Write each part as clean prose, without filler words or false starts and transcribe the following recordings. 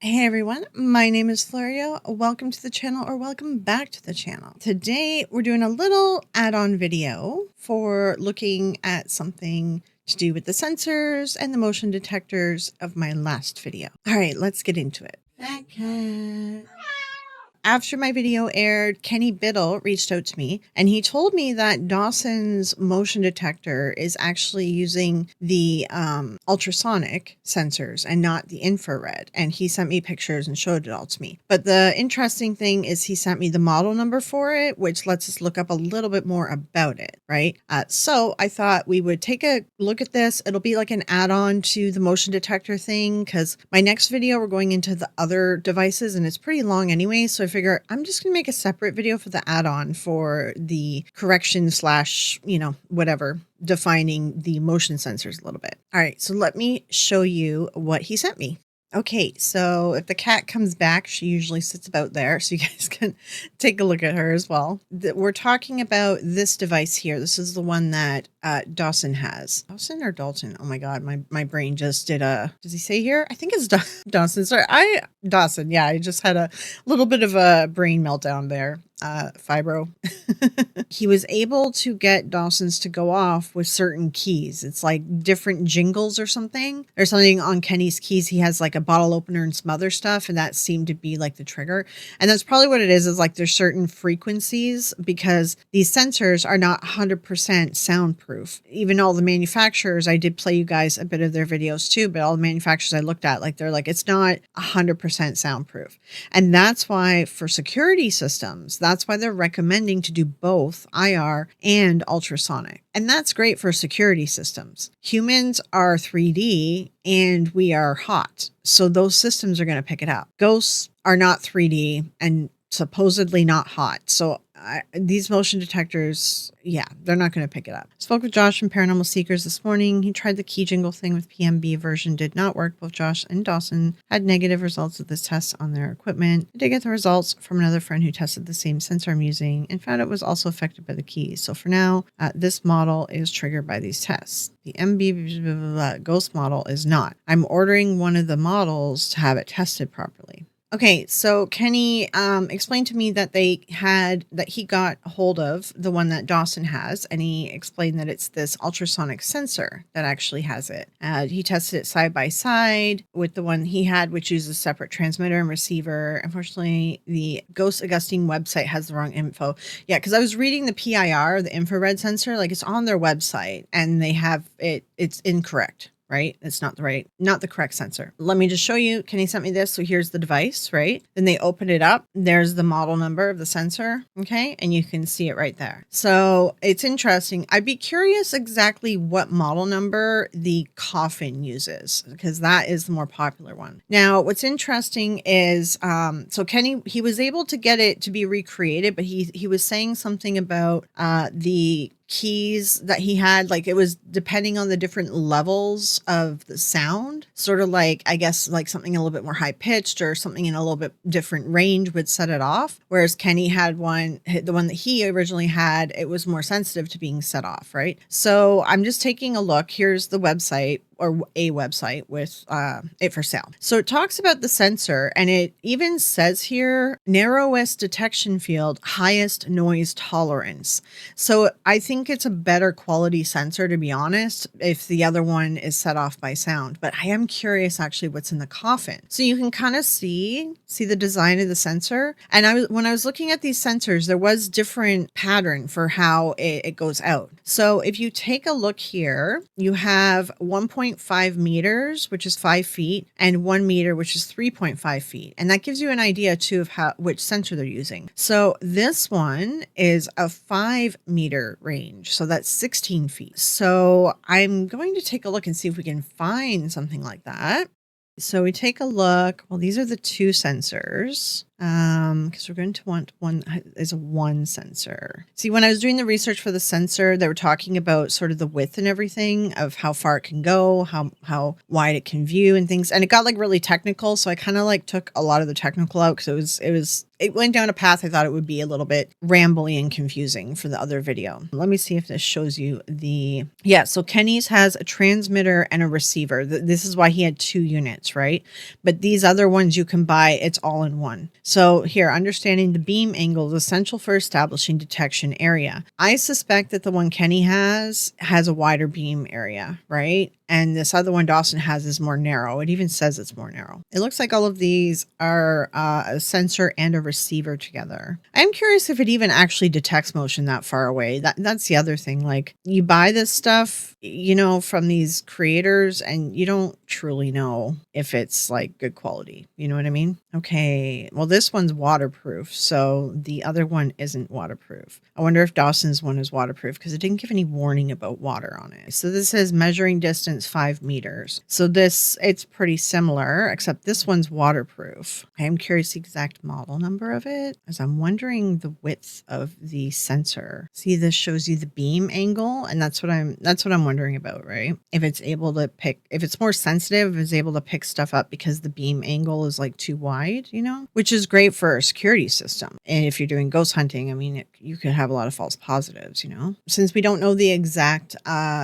Hey everyone, my name is Florio. Welcome to the channel, or welcome back to the channel. Today we're doing a little add-on video for looking at something to do with the sensors and the motion detectors of my last video. All right, let's get into it. Fat cat. After my video aired, Kenny Biddle reached out to me and he told me that Dawson's motion detector is actually using the ultrasonic sensors and not the infrared. And he sent me pictures and showed it all to me. But the interesting thing is he sent me the model number for it, which lets us look up a little bit more about it, right? So I thought we would take a look at this. It'll be like an add-on to the motion detector thing because my next video we're going into the other devices and it's pretty long anyway. So I figure I'm just going to make a separate video for the add-on for the correction slash, whatever, defining the motion sensors a little bit. All right, so let me show you what he sent me. Okay, so if the cat comes back, she usually sits about there, so you guys can take a look at her as well. We're talking about this device here. This is the one that Dawson has. Dawson or Dalton? Oh my God, my brain just did does he say here? I think it's Dawson. Sorry, Dawson. Yeah, I just had a little bit of a brain meltdown there. Fibro. He was able to get Dawson's to go off with certain keys. It's like different jingles or something. There's something on Kenny's keys. He has like a bottle opener and some other stuff, and that seemed to be like the trigger. And that's probably what it is like there's certain frequencies because these sensors are not 100% soundproof. Even all the manufacturers, I did play you guys a bit of their videos too, but all the manufacturers I looked at, like they're like, it's not 100% soundproof. And that's why for security systems, that's why they're recommending to do both IR and ultrasonic. And that's great for security systems. Humans are 3D and we are hot. So those systems are going to pick it up. Ghosts are not 3D and supposedly not hot. So these motion detectors, yeah, they're not going to pick it up. Spoke with Josh from Paranormal Seekers this morning. He tried the key jingle thing with PMB version, did not work. Both Josh and Dawson had negative results of this test on their equipment. I did get the results from another friend who tested the same sensor I'm using and found it was also affected by the keys. So for now, this model is triggered by these tests. The MB Ghost model is not. I'm ordering one of the models to have it tested properly. Okay, so Kenny explained to me that he got a hold of the one that Dawson has, and he explained that it's this ultrasonic sensor that actually has it. He tested it side by side with the one he had, which uses separate transmitter and receiver. Unfortunately, the Ghost Augustine website has the wrong info. Yeah, because I was reading the PIR, the infrared sensor, like it's on their website, and they have it's incorrect. Right? It's not the correct sensor. Let me just show you. Kenny sent me this. So here's the device, right? Then they open it up. There's the model number of the sensor. Okay. And you can see it right there. So it's interesting. I'd be curious exactly what model number the coffin uses because that is the more popular one. Now, what's interesting is, so Kenny, he was able to get it to be recreated, but he was saying something about, the keys that he had, like it was depending on the different levels of the sound, sort of like, I guess, like something a little bit more high pitched or something in a little bit different range would set it off. Whereas Kenny had the one that he originally had, it was more sensitive to being set off, right? So I'm just taking a look. Here's the website, or a website with it for sale. So it talks about the sensor, and it even says here, narrowest detection field, highest noise tolerance. So I think it's a better quality sensor, to be honest, if the other one is set off by sound. But I am curious actually what's in the coffin. So you can kind of see the design of the sensor. And when I was looking at these sensors, there was different pattern for how it goes out. So if you take a look here, you have 1.5 meters, which is 5 feet, and 1 meter, which is 3.5 feet. And that gives you an idea too of which sensor they're using. So this one is a 5 meter range. So that's 16 feet. So I'm going to take a look and see if we can find something like that. So we take a look. Well, these are the two sensors. Because we're going to want one is a one sensor. See, when I was doing the research for the sensor, they were talking about sort of the width and everything of how far it can go, how wide it can view and things. And it got like really technical. So I kind of like took a lot of the technical out because it went down a path I thought it would be a little bit rambly and confusing for the other video. Let me see if this shows you so Kenny's has a transmitter and a receiver. This is why he had 2 units, right? But these other ones you can buy, it's all in one. So here, understanding the beam angle is essential for establishing detection area. I suspect that the one Kenny has a wider beam area, right? And this other one Dawson has is more narrow. It even says it's more narrow. It looks like all of these are a sensor and a receiver together. I'm curious if it even actually detects motion that far away. That's the other thing. Like, you buy this stuff, from these creators, and you don't truly know if it's like good quality. You know what I mean? Okay. Well, this one's waterproof, so the other one isn't waterproof. I wonder if Dawson's one is waterproof because it didn't give any warning about water on it. So this says measuring distance 5 meters. So it's pretty similar, except this one's waterproof. I'm curious the exact model number of it, as I'm wondering the width of the sensor. See, this shows you the beam angle, and that's what I'm wondering about, right? If it's able to if it's more sensitive, if it's able to pick stuff up because the beam angle is like too wide, which is great for a security system. And if you're doing ghost hunting, I mean, you could have a lot of false positives, Since we don't know the exact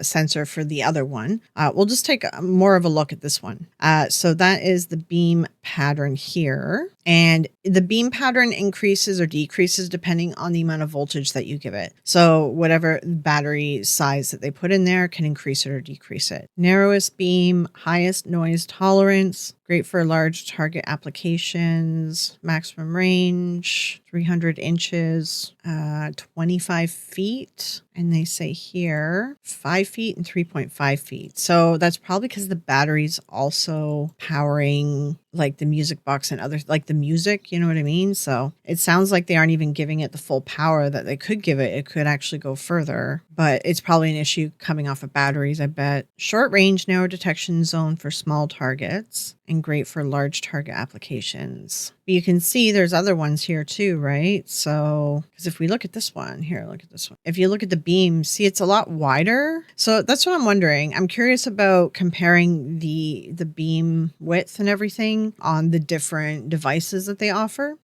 sensor for the other one, we'll just take more of a look at this one. So that is the beam pattern here. And the beam pattern increases or decreases depending on the amount of voltage that you give it. So whatever battery size that they put in there can increase it or decrease it. Narrowest beam, highest noise tolerance, great for large target applications, maximum range, 300 inches, 25 feet. And they say here 5 feet and 3.5 feet. So that's probably because the battery's also powering like the music box and other, like the music, you know what I mean? So it sounds like they aren't even giving it the full power that they could give it. It could actually go further, but it's probably an issue coming off of batteries, I bet. Short range, narrow detection zone for small targets, and great for large target applications. But you can see there's other ones here too, right? So, because if we look at this one here, look at this one. If you look at the beam, see it's a lot wider. So that's what I'm wondering. I'm curious about comparing the beam width and everything on the different devices that they offer.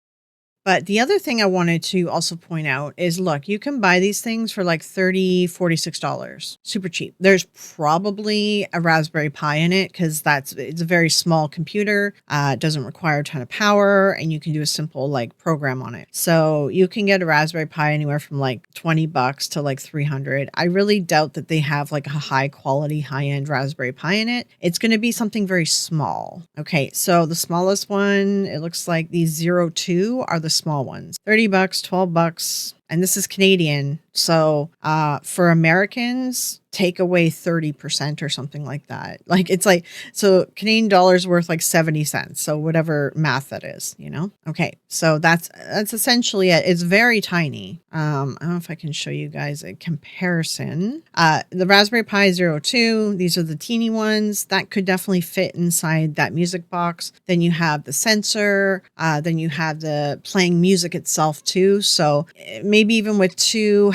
But the other thing I wanted to also point out is, look, you can buy these things for like $30, $46. Super cheap. There's probably a Raspberry Pi in it because it's a very small computer. It doesn't require a ton of power, and you can do a simple like program on it. So you can get a Raspberry Pi anywhere from like $20 to like $300. I really doubt that they have like a high quality, high end Raspberry Pi in it. It's going to be something very small. Okay, so the smallest one, it looks like these 02 are the small ones. $30, $12, and this is Canadian. So for Americans, take away 30% or something like that. Like it's like, so Canadian dollars worth like 70 cents. So whatever math that is, Okay. So that's essentially it. It's very tiny. I don't know if I can show you guys a comparison. The Raspberry Pi 02, these are the teeny ones that could definitely fit inside that music box. Then you have the sensor, then you have the playing music itself too. So maybe even with two,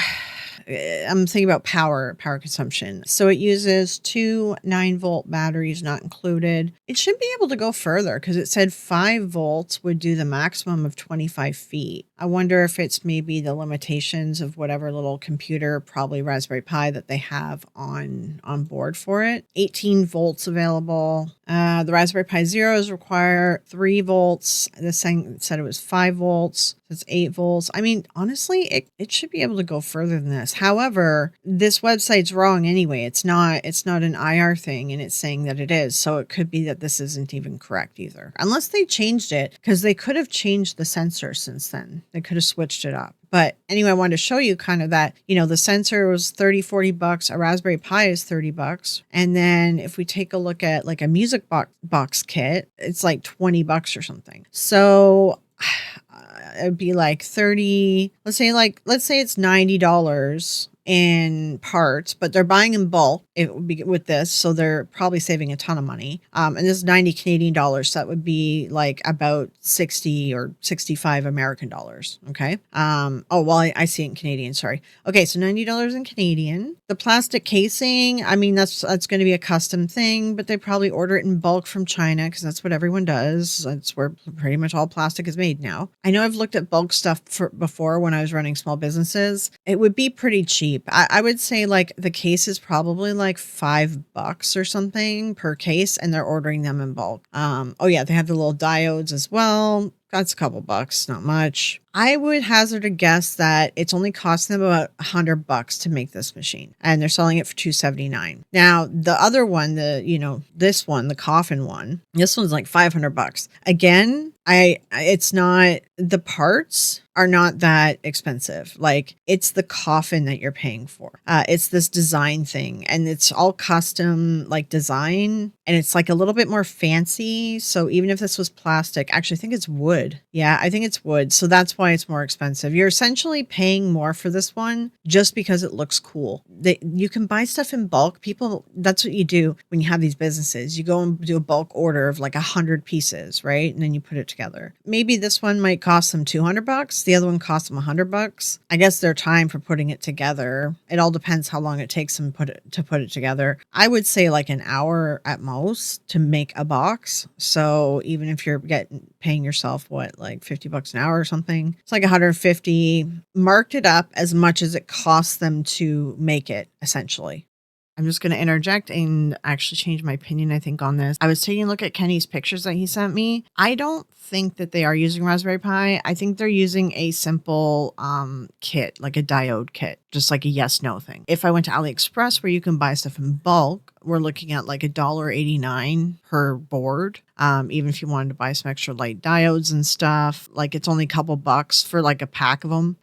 I'm thinking about power consumption. So it uses 2 9-volt batteries, not included. It should be able to go further because it said 5 volts would do the maximum of 25 feet. I wonder if it's maybe the limitations of whatever little computer, probably Raspberry Pi, that they have on board for it. 18 volts available. The Raspberry Pi Zeros require 3 volts. This thing said it was 5 volts. It's 8 volts. I mean, honestly, it should be able to go further than this. However, this website's wrong anyway. It's not an IR thing, and it's saying that it is. So it could be that this isn't even correct either. Unless they changed it, because they could have changed the sensor since then. They could have switched it up. But anyway, I wanted to show you kind of that, the sensor was $30, $40. A Raspberry Pi is $30. And then if we take a look at like a music box kit, it's like $20 or something. So it'd be like 30, let's say it's $90 in parts, but they're buying in bulk. It would be with this, so they're probably saving a ton of money. And this is 90 Canadian dollars, so that would be like about 60 or 65 American dollars. Okay. Oh well, I see it in Canadian. Sorry. Okay, so $90 in Canadian. The plastic casing, I mean, that's going to be a custom thing, but they probably order it in bulk from China because that's what everyone does. That's where pretty much all plastic is made now. I know I've looked at bulk stuff before when I was running small businesses. It would be pretty cheap. I would say like the case is probably like $5 or something per case, and they're ordering them in bulk. Oh yeah, they have the little diodes as well. That's a couple bucks, not much. I would hazard a guess that it's only costing them about $100 to make this machine, and they're selling it for $279. Now, the other one, this one, the coffin one, this one's like $500. Again, it's not, the parts are not that expensive. Like, it's the coffin that you're paying for. It's this design thing, and it's all custom like design, and it's like a little bit more fancy. So even if this was plastic, actually I think it's wood. Yeah, I think it's wood. So that's why it's more expensive. You're essentially paying more for this one just because it looks cool. You can buy stuff in bulk. People, that's what you do when you have these businesses. You go and do a bulk order of like 100 pieces, right? And then you put it together. Maybe this one might cost them $200. The other one costs them $100. I guess their time for putting it together, it all depends how long it takes them to put it together. I would say like an hour at most to make a box. So even if you're paying yourself like $50 an hour or something, it's like 150. Marked it up as much as it costs them to make it, essentially. I'm just going to interject and actually change my opinion, I think, on this. I was taking a look at Kenny's pictures that he sent me. I don't think that they are using Raspberry Pi. I think they're using a simple kit, like a diode kit, just like a yes/no thing. If I went to AliExpress where you can buy stuff in bulk, we're looking at like $1.89 per board. Even if you wanted to buy some extra light diodes and stuff, like it's only a couple bucks for like a pack of them.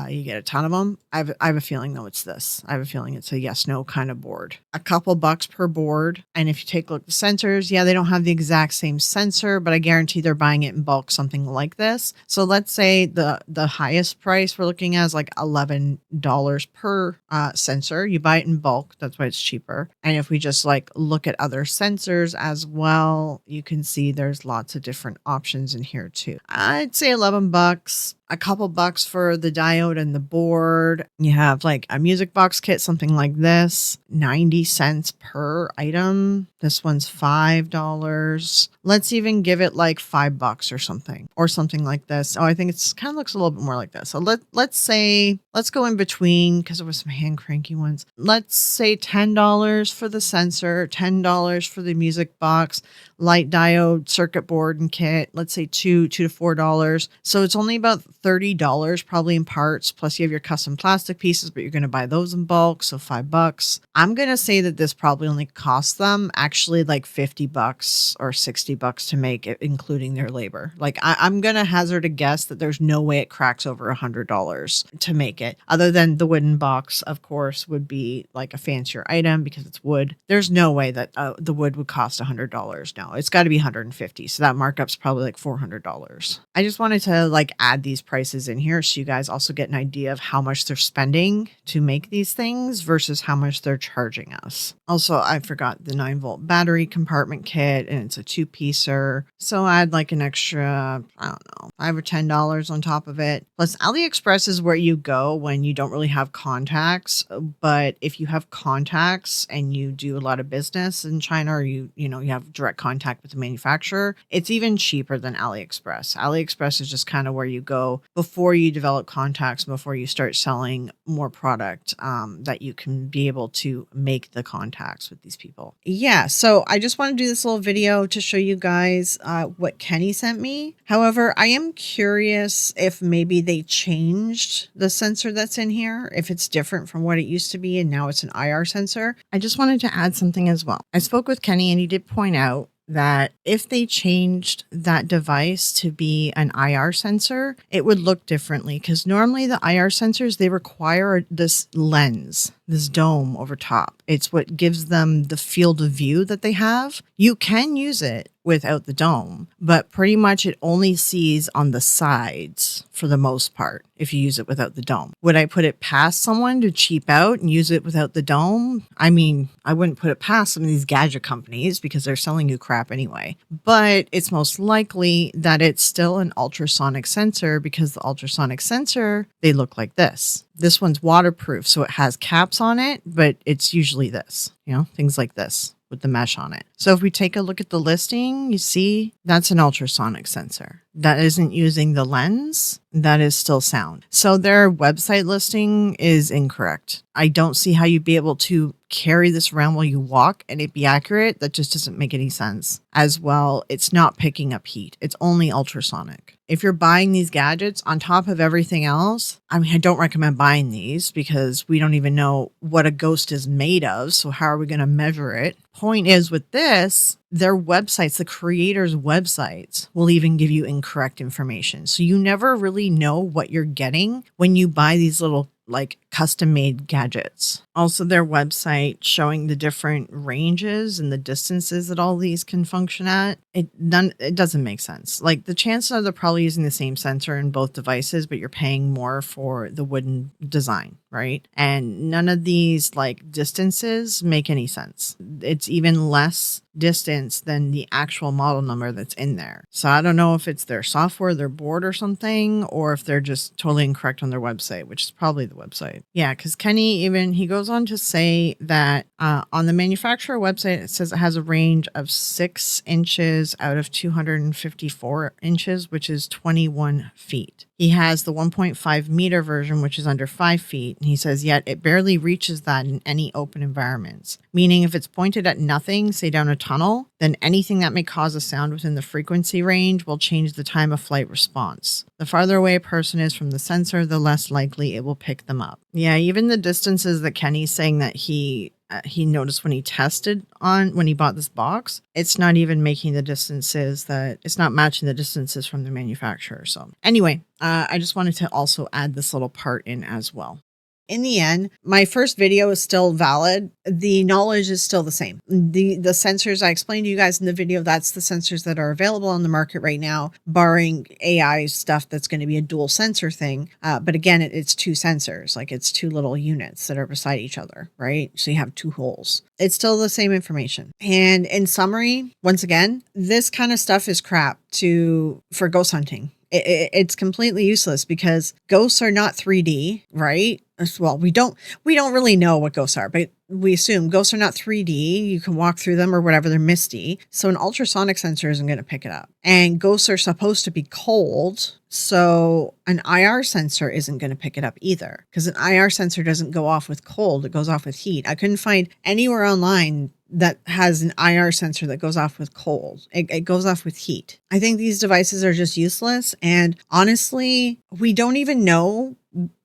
You get a ton of them. I have a feeling though it's this. I have a feeling it's a yes/no kind of board. A couple bucks per board. And if you take a look at the sensors, yeah, they don't have the exact same sensor, but I guarantee they're buying it in bulk, something like this. So let's say the highest price we're looking at is like $11 per sensor. You buy it in bulk. That's why it's cheaper. And if we just like look at other sensors as well, you can see there's lots of different options in here too. I'd say $11, a couple bucks for the diode and the board. You have like a music box kit, something like this, 90 cents per item. This one's $5. Let's even give it like $5 or something like this. Oh, I think it's kind of looks a little bit more like this. So let's go in between because there was some hand cranky ones. Let's say $10 for the sensor, $10 for the music box, light diode, circuit board and kit. Let's say $2 to $4. So it's only about $30 probably in parts. Plus you have your custom plastic pieces, but you're going to buy those in bulk. So $5. I'm going to say that this probably only costs them actually like $50 or $60 to make it, including their labor. Like I'm going to hazard a guess that there's no way it cracks over $100 to make it, other than the wooden box, of course, would be like a fancier item because it's wood. There's no way that the wood would cost $100. No, it's got to be $150. So that markup's probably like $400. I just wanted to like add these prices in here so you guys also get an idea of how much they're spending to make these things versus how much they're charging us. Also, I forgot the 9-volt battery compartment kit, and it's a 2-piecer. So I had like an extra, I don't know, $5 or $10 on top of it. Plus AliExpress is where you go when you don't really have contacts. But if you have contacts and you do a lot of business in China, or you have direct contact with the manufacturer, it's even cheaper than AliExpress. AliExpress is just kind of where you go before you develop contacts, before you start selling more product, that you can be able to make the contacts with these people. Yeah, so I just want to do this little video to show you guys what Kenny sent me. However, I am curious if maybe they changed the sensor that's in here, if it's different from what it used to be and now it's an IR sensor. I just wanted to add something as well. I spoke with Kenny and he did point out that if they changed that device to be an IR sensor, it would look differently, because normally the IR sensors, they require this lens, this dome over top. It's what gives them the field of view that they have. You can use it without the dome, but pretty much it only sees on the sides for the most part if you use it without the dome. Would I put it past someone to cheap out and use it without the dome? I mean, I wouldn't put it past some of these gadget companies because they're selling you crap anyway. But it's most likely that it's still an ultrasonic sensor because the ultrasonic sensor, they look like this. This one's waterproof, so it has caps on it, but it's usually this, things like this with the mesh on it. So if we take a look at the listing, you see that's an ultrasonic sensor. That isn't using the lens. That is still sound. So their website listing is incorrect. I don't see how you'd be able to carry this around while you walk and it be accurate. That just doesn't make any sense. As well, it's not picking up heat. It's only ultrasonic. If you're buying these gadgets on top of everything else, I mean, I don't recommend buying these because we don't even know what a ghost is made of. So how are we going to measure it? Point is with this, their websites, the creators' websites will even give you incorrect information. So you never really know what you're getting when you buy these little like custom made gadgets. Also their website showing the different ranges and the distances that all these can function at. It doesn't make sense. Like the chances are they're probably using the same sensor in both devices, but you're paying more for the wooden design, right? And none of these like distances make any sense. It's even less distance than the actual model number that's in there. So I don't know if it's their software, their board or something, or if they're just totally incorrect on their website, which is probably the website. Yeah, because Kenny he goes on to say that on the manufacturer website, it says it has a range of 6 inches out of 254 inches, which is 21 feet. He has the 1.5 meter version, which is under 5 feet. And he says, yet it barely reaches that in any open environments. Meaning if it's pointed at nothing, say down a tunnel, then anything that may cause a sound within the frequency range will change the time of flight response. The farther away a person is from the sensor, the less likely it will pick them up. Yeah, even the distances that Kenny's saying that he noticed when he bought this box, it's not even making the distances it's not matching the distances from the manufacturer. So anyway, I just wanted to also add this little part in as well. In the end, my first video is still valid. The knowledge is still the same. The sensors I explained to you guys in the video, that's the sensors that are available on the market right now, barring AI stuff that's going to be a dual sensor thing. But again, it's 2 sensors, like it's 2 little units that are beside each other, right? So you have 2 holes. It's still the same information. And in summary, once again, this kind of stuff is crap for ghost hunting. It's completely useless because ghosts are not 3D, right? Well, we don't really know what ghosts are, but we assume ghosts are not 3D. You can walk through them or whatever. They're misty. So an ultrasonic sensor isn't going to pick it up. And ghosts are supposed to be cold. So an IR sensor isn't going to pick it up either because an IR sensor doesn't go off with cold. It goes off with heat. I couldn't find anywhere online that has an IR sensor that goes off with cold. It goes off with heat. I think these devices are just useless. And honestly, we don't even know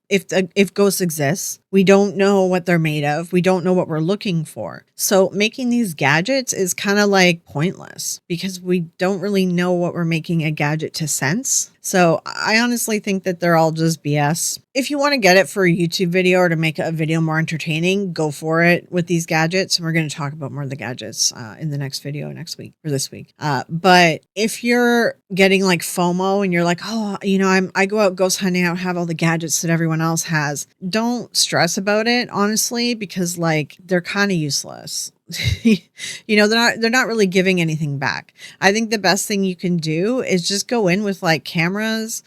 if ghosts exist. We don't know what they're made of. We don't know what we're looking for. So making these gadgets is kind of like pointless because we don't really know what we're making a gadget to sense. So I honestly think that they're all just BS. If you want to get it for a YouTube video or to make a video more entertaining, go for it with these gadgets. And we're going to talk about more of the gadgets in the next video next week or this week. But if you're getting like FOMO and you're like, oh, I go out ghost hunting, I have all the gadgets that everyone else has. Don't stress about it, honestly, because like they're kind of useless. They're not really giving anything back. I think the best thing you can do is just go in with like cameras,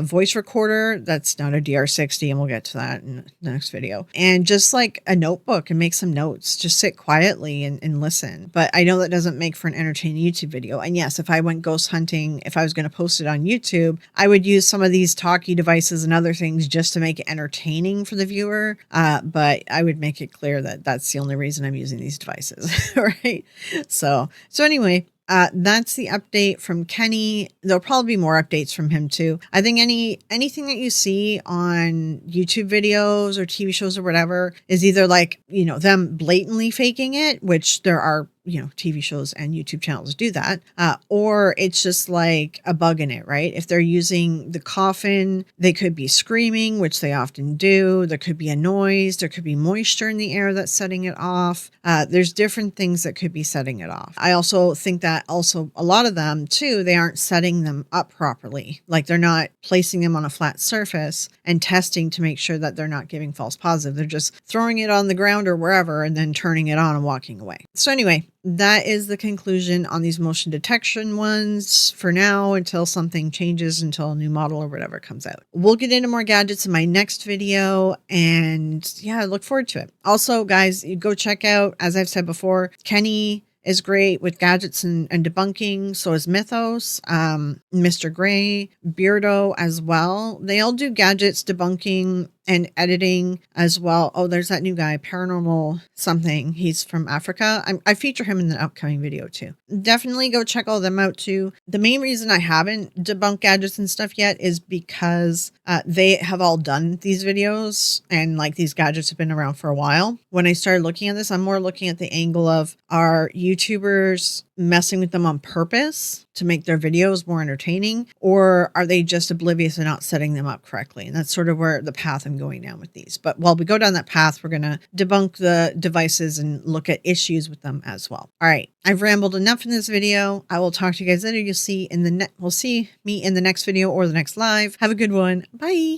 voice recorder. That's not a DR60, and we'll get to that in the next video. And just like a notebook and make some notes. Just sit quietly and listen. But I know that doesn't make for an entertaining YouTube video. And yes, if I went ghost hunting, if I was going to post it on YouTube, I would use some of these talkie devices and other things just to make it entertaining for the viewer. But I would make it clear that that's the only reason I'm using these devices. Right. So anyway, that's the update from Kenny. There'll probably be more updates from him too. I think anything that you see on YouTube videos or TV shows or whatever is either like, them blatantly faking it, which there are TV shows and YouTube channels do that. Or it's just like a bug in it, right? If they're using the coffin, they could be screaming, which they often do. There could be a noise. There could be moisture in the air that's setting it off. There's different things that could be setting it off. I also think that also a lot of them too, they aren't setting them up properly. Like they're not placing them on a flat surface and testing to make sure that they're not giving false positive. They're just throwing it on the ground or wherever and then turning it on and walking away. So anyway, that is the conclusion on these motion detection ones for now, until something changes, until a new model or whatever comes out. We'll get into more gadgets in my next video, and yeah, I look forward to it. Also, guys, you go check out, as I've said before, Kenny is great with gadgets and debunking. So is Mythos, Mr. Gray, Beardo as well. They all do gadgets, debunking, and editing as well. Oh, there's that new guy, Paranormal something. He's from Africa. I feature him in the upcoming video too. Definitely go check all them out too. The main reason I haven't debunked gadgets and stuff yet is because they have all done these videos, and like these gadgets have been around for a while. When I started looking at this, I'm more looking at the angle of, are YouTubers messing with them on purpose to make their videos more entertaining, or are they just oblivious and not setting them up correctly? And that's sort of where the path I'm going down with these. But while we go down that path, we're going to debunk the devices and look at issues with them as well. All right, I've rambled enough in this video. I will talk to you guys later. You'll see we'll see me in the next video or the next live. Have a good one. Bye.